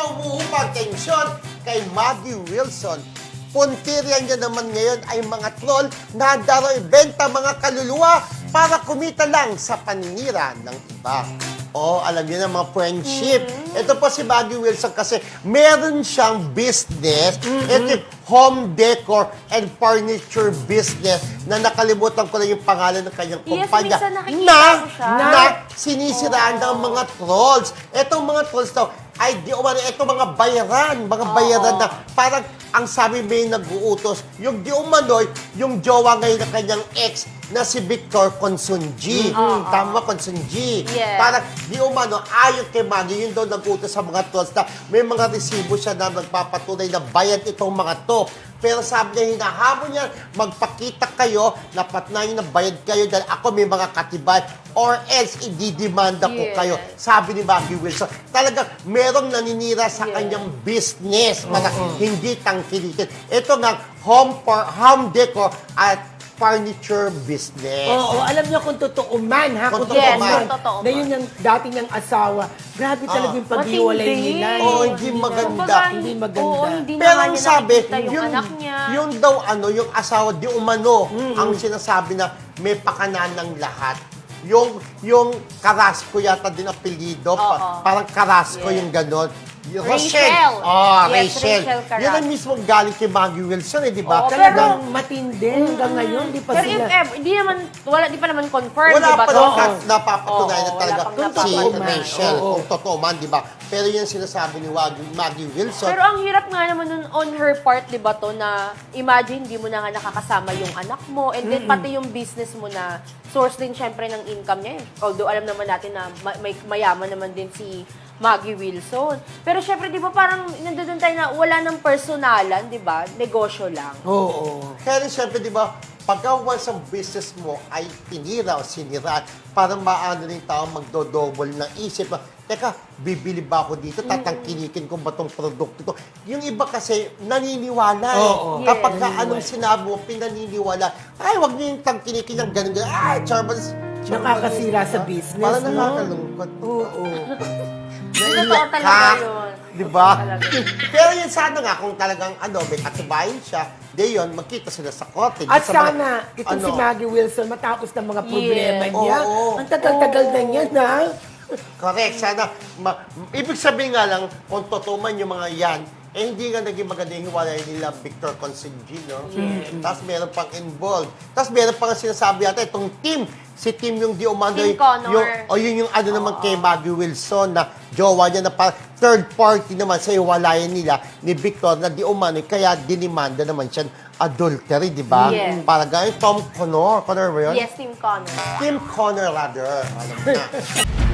pa umuupang tensyon kay Maggie Wilson. Puntiryan niya naman ngayon ay mga troll na daro ibenta mga kaluluwa para kumita lang sa paninira ng iba. Oh, alam niyo na mga friendship. Ito po si Maggie Wilson kasi meron siyang business. Ito yung home decor and furniture business na nakalimutan ko na yung pangalan ng kanyang kumpanya. minsan nakikita ko siya. Na sinisiraan ng mga trolls. Etong mga trolls daw, ay di umano, etong mga bayaran na parang ang sabi may nag-uutos, yung di umano'y, yung jowa ngayon na kanyang ex na si Victor Consunji. Tama, Consunji. Yes. Parang di umano, ayon kay Maggie, yun daw nag-uutos sa mga trolls na may mga resibo siya na nagpapatunay na bayad itong mga to. Pero sabi niya, hinahamon niya, magpakita kayo, napatnayin na bayad kayo dahil ako may mga katibay or else ididimanda ko kayo. Sabi ni Maggie Wilson, talagang merong naninira sa kanyang business. Hindi tangkilikin. Ito nga, home decor at furniture business. Oo, alam niyo kung totoo man, ha? Kung Kung totoo totoo man. man. Totoo Na man. yun yung dati niyang asawa. Grabe talaga yung paghiwalay Matindi. nila. Oo, hindi maganda. Kumbaga, Hindi maganda. Oo, hindi Pero naman ang niya sabi, nakikita yung anak niya. yung daw yung asawa di umano, ang sinasabi na may pakanan ng lahat. Yung Carrasco yata din apelido, parang Carrasco yung ganon. Rachel. Oh, Yes, Rachel. Rachel Carrasco. Yan ang mismo galing kay Maggie Wilson, di ba? Oo, Talagang matindi hanggang ngayon. Di pa Pero sila. if ever, di pa naman confirmed, Wala di ba? pa to? daw napapatunayan na Oo, talaga wala pang si napapatunayan. Rachel, Oo. kung totoo man, di ba? Pero yan sinasabi ni Maggie Wilson. Pero ang hirap nga naman nun on her part, di ba to, na imagine, di mo na nga nakakasama yung anak mo, and then pati yung business mo na source din syempre ng income niya. Although alam naman natin na may mayaman naman din si Maggie Wilson. Pero syempre, di ba parang nandoon tayo na wala ng personalan, di ba? Negosyo lang. Oo. Kaya rin syempre, di ba, pagka once ang business mo ay tinira o sinira, parang maano rin tao magdodouble ng isip. Teka, bibili ba ako dito? Tatangkilikin ko ba itong produkto ito? Yung iba kasi naniniwala eh. Oo. Kapag Yes. ka anong sinabi mo, pinaniniwala. Ay, wag niyo yung tangkilikin ng ganun. Ay, Charles. Nakakasira sa business, Parang no? nakakalungkot. Oo. Totoo talaga yun. Di ba? Talaga. Pero yun sana nga, kung talagang may katibayin siya, di yun, magkita sila sa korte. At Sa mga- sana, itong si Maggie Wilson, matapos ng mga problema Yes. niya. Oo. Ang tagal-tagal na niya, na. Correct, sana. Ibig sabihin nga lang, kung totoo man yung mga yan, hindi nga naging maganda yung hiwalay nila Victor Consunji, no? Tapos meron pang involved. Tapos meron pang sinasabi yata, itong team, si Team yung di umano, Team Connor. yun yung ano naman kay Maggie Wilson na jowa niya na parang third party naman sa hiwalayan nila ni Victor na di umano, kaya dinimanda naman siya adultery, di ba? Yes. Para gaya Tom Connor. Connor ba yun? Yes, Team Connor. Team Connor rather. Alam mo na.